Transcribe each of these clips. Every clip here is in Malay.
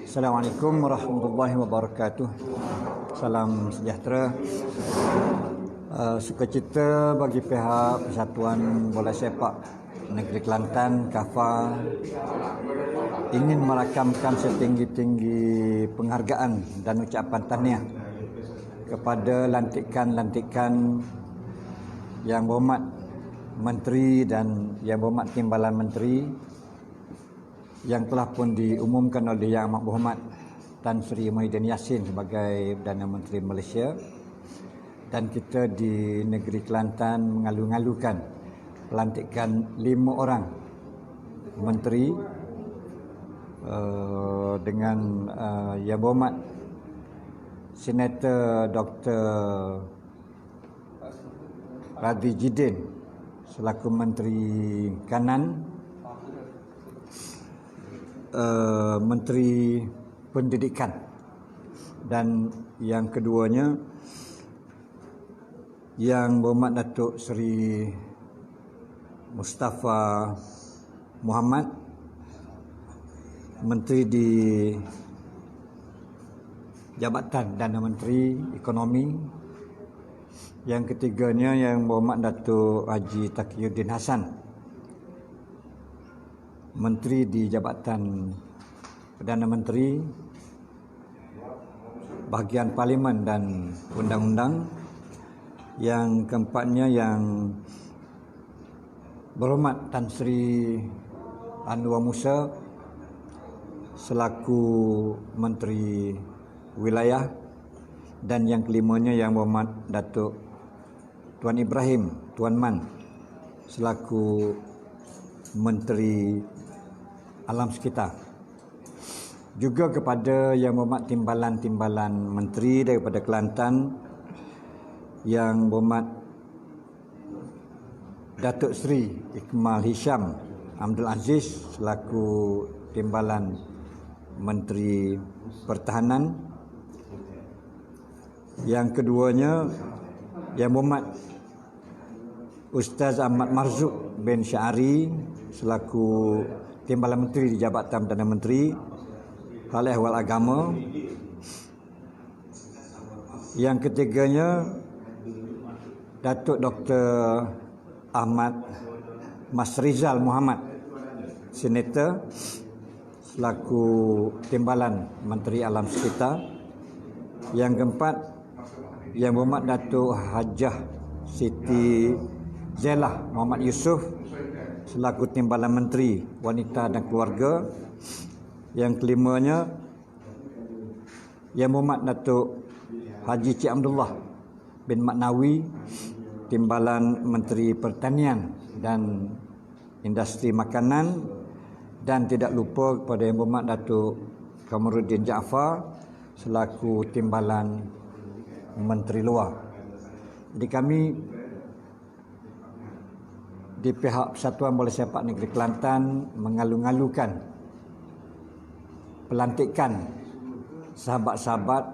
Assalamualaikum warahmatullahi wabarakatuh. Salam sejahtera. Sukacita bagi pihak Persatuan Bola Sepak Negeri Kelantan KAFA ingin merakamkan setinggi-tinggi penghargaan dan ucapan tahniah kepada lantikan-lantikan Yang Berhormat Menteri dan Yang Berhormat Timbalan Menteri yang telah pun diumumkan oleh Yang Amat Berhormat Tan Sri Muhyiddin Yassin sebagai Perdana Menteri Malaysia. Dan kita di negeri Kelantan mengalu-ngalukan pelantikan 5 orang menteri dengan Yang Berhormat Senator Dr. Radhi Jidin selaku Menteri Kanan, Menteri Pendidikan, dan yang keduanya Yang Berhormat Datuk Seri Mustafa Muhammad, Menteri di Jabatan Perdana Menteri Ekonomi. Yang ketiganya Yang Berhormat Datuk Haji Taqiyuddin Hassan, Menteri di Jabatan Perdana Menteri, Bahagian Parlimen dan Undang-Undang. Yang keempatnya Yang Berhormat Tan Sri Anwar Musa selaku Menteri Wilayah. Dan yang kelimanya Yang Berhormat Datuk Tuan Ibrahim Tuan Man selaku Menteri Alam Sekitar. Juga kepada Yang Berhormat Timbalan-timbalan Menteri daripada Kelantan, Yang Berhormat Datuk Seri Ikmal Hisham Abdul Aziz selaku Timbalan Menteri Pertahanan. Yang keduanya Yang Berhormat Ustaz Ahmad Marzuq bin Syari selaku Timbalan Menteri di Jabatan Perdana Menteri Hal Ehwal Agama. Yang ketiganya Datuk Dr. Ahmad Mas Rizal Muhammad, Senator selaku Timbalan Menteri Alam Sekitar. Yang keempat Yang Berhormat Datuk Hajah Siti Zelah Muhammad Yusof selaku Timbalan Menteri Wanita dan Keluarga. Yang kelimanya Yang Berhormat Datuk Haji Cik Abdullah bin Maknawi, Timbalan Menteri Pertanian dan Industri Makanan. Dan tidak lupa kepada Yang Berhormat Datuk Kamaruddin Jaafar selaku Timbalan Menteri Luar. Jadi kami di pihak Persatuan Bola Sepak Negeri Kelantan mengalu-ngalukan pelantikan sahabat-sahabat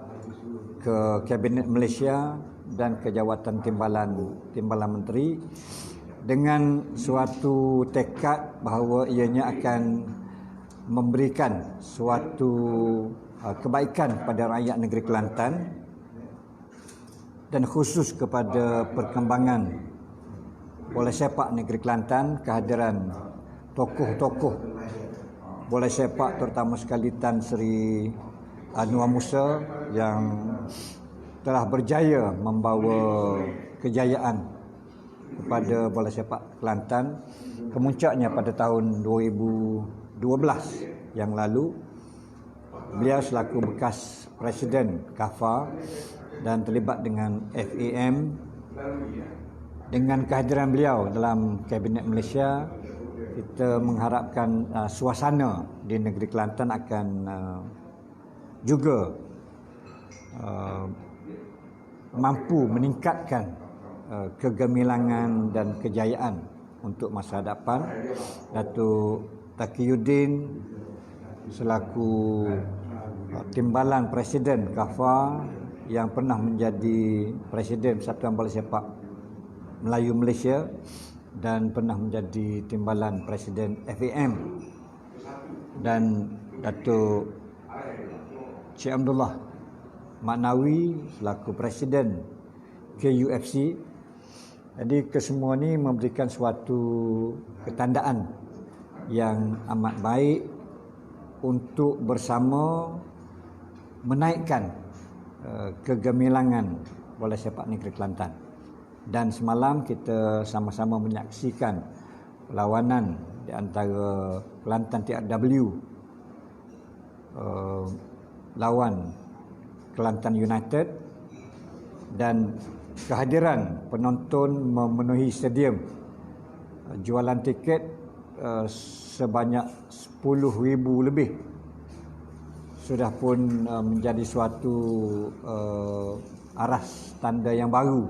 ke Kabinet Malaysia dan ke jawatan Timbalan Menteri dengan suatu tekad bahawa ianya akan memberikan suatu kebaikan pada rakyat negeri Kelantan dan khusus kepada perkembangan bola sepak negeri Kelantan. Kehadiran tokoh-tokoh bola sepak terutama sekali Tan Sri Anwar Musa yang telah berjaya membawa kejayaan kepada bola sepak Kelantan. Kemuncaknya pada tahun 2012 yang lalu, beliau selaku bekas Presiden KAFA dan terlibat dengan FAM. Dengan kehadiran beliau dalam Kabinet Malaysia, kita mengharapkan suasana di negeri Kelantan akan juga mampu meningkatkan kegemilangan dan kejayaan untuk masa hadapan. Datuk Taqiyuddin selaku Timbalan Presiden KAFA yang pernah menjadi Presiden Persatuan Bola Sepak Melayu Malaysia dan pernah menjadi timbalan Presiden FAM, dan Datuk Cik Abdullah Maknawi selaku Presiden KUFC. Jadi kesemua ini memberikan suatu ketandaan yang amat baik untuk bersama menaikkan kegemilangan bola sepak negeri Kelantan. Dan semalam kita sama-sama menyaksikan perlawanan di antara Kelantan TRW lawan Kelantan United, dan kehadiran penonton memenuhi stadium. Jualan tiket sebanyak 10,000 lebih sudah pun menjadi suatu aras tanda yang baru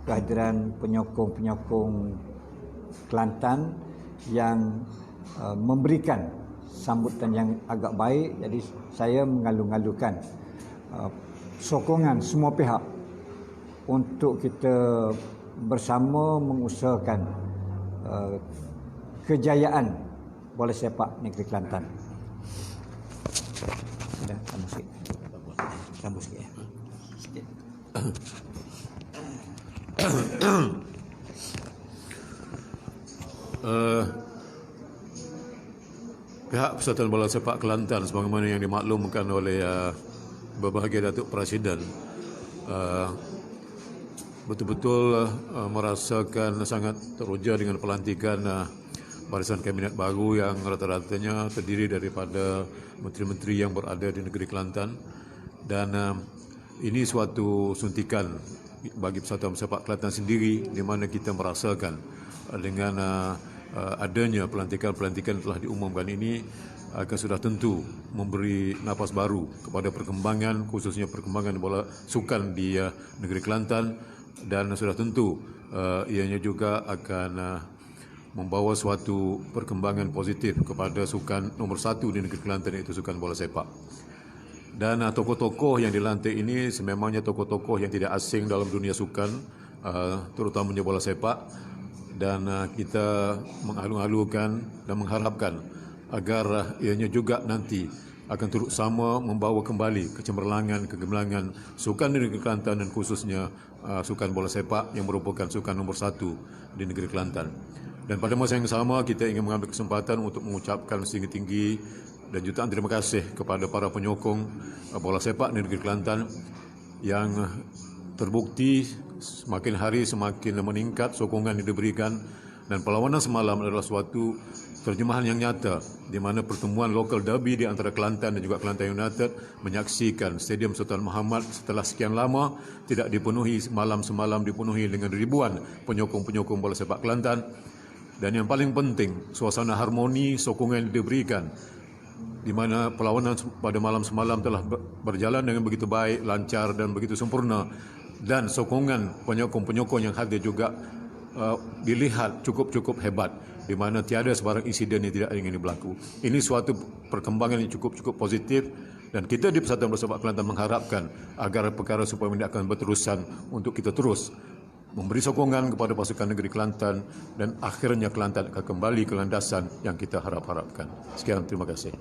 kehadiran penyokong-penyokong Kelantan yang memberikan sambutan yang agak baik. Jadi saya mengalu-alukan sokongan semua pihak untuk kita bersama mengusahakan kejayaan bola sepak negeri Kelantan. Sudah, tambah sikit ya. Sikit. Pihak Persatuan Bola Sepak Kelantan sebagaimana yang dimaklumkan oleh berbahagia Datuk Presiden betul-betul merasakan sangat teruja dengan pelantikan barisan kabinet baru yang rata-ratanya terdiri daripada menteri-menteri yang berada di negeri Kelantan, dan ini suatu suntikan bagi Persatuan Sepak Kelantan sendiri, di mana kita merasakan dengan adanya pelantikan-pelantikan telah diumumkan ini akan sudah tentu memberi napas baru kepada perkembangan, khususnya perkembangan bola sukan di negeri Kelantan, dan sudah tentu ianya juga akan membawa suatu perkembangan positif kepada sukan nomor 1 di negeri Kelantan, iaitu sukan bola sepak. Dan tokoh-tokoh yang dilantik ini sememangnya tokoh-tokoh yang tidak asing dalam dunia sukan, terutamanya bola sepak, dan kita mengalu-alukan dan mengharapkan agar ianya juga nanti akan turut sama membawa kembali kecemerlangan, kegemilangan sukan di negeri Kelantan, dan khususnya sukan bola sepak yang merupakan sukan nomor 1 di negeri Kelantan. Dan pada masa yang sama kita ingin mengambil kesempatan untuk mengucapkan setinggi-tinggi dan jutaan terima kasih kepada para penyokong bola sepak di negeri Kelantan yang terbukti semakin hari semakin meningkat sokongan yang diberikan, dan perlawanan semalam adalah suatu terjemahan yang nyata di mana pertemuan lokal derby di antara Kelantan dan juga Kelantan United menyaksikan Stadium Sultan Muhammad setelah sekian lama tidak dipenuhi. Semalam dipenuhi dengan ribuan penyokong-penyokong bola sepak Kelantan, dan yang paling penting suasana harmoni sokongan yang diberikan, di mana perlawanan pada malam semalam telah berjalan dengan begitu baik, lancar dan begitu sempurna, dan sokongan penyokong-penyokong yang hadir juga dilihat cukup hebat, di mana tiada sebarang insiden yang tidak ingin berlaku. Ini suatu perkembangan yang cukup positif, dan kita di Persatuan Bola Sepak Kelantan mengharapkan agar perkara supaya ini akan berterusan untuk kita terus memberi sokongan kepada pasukan negeri Kelantan, dan akhirnya Kelantan akan kembali ke landasan yang kita harapkan. Sekian, terima kasih.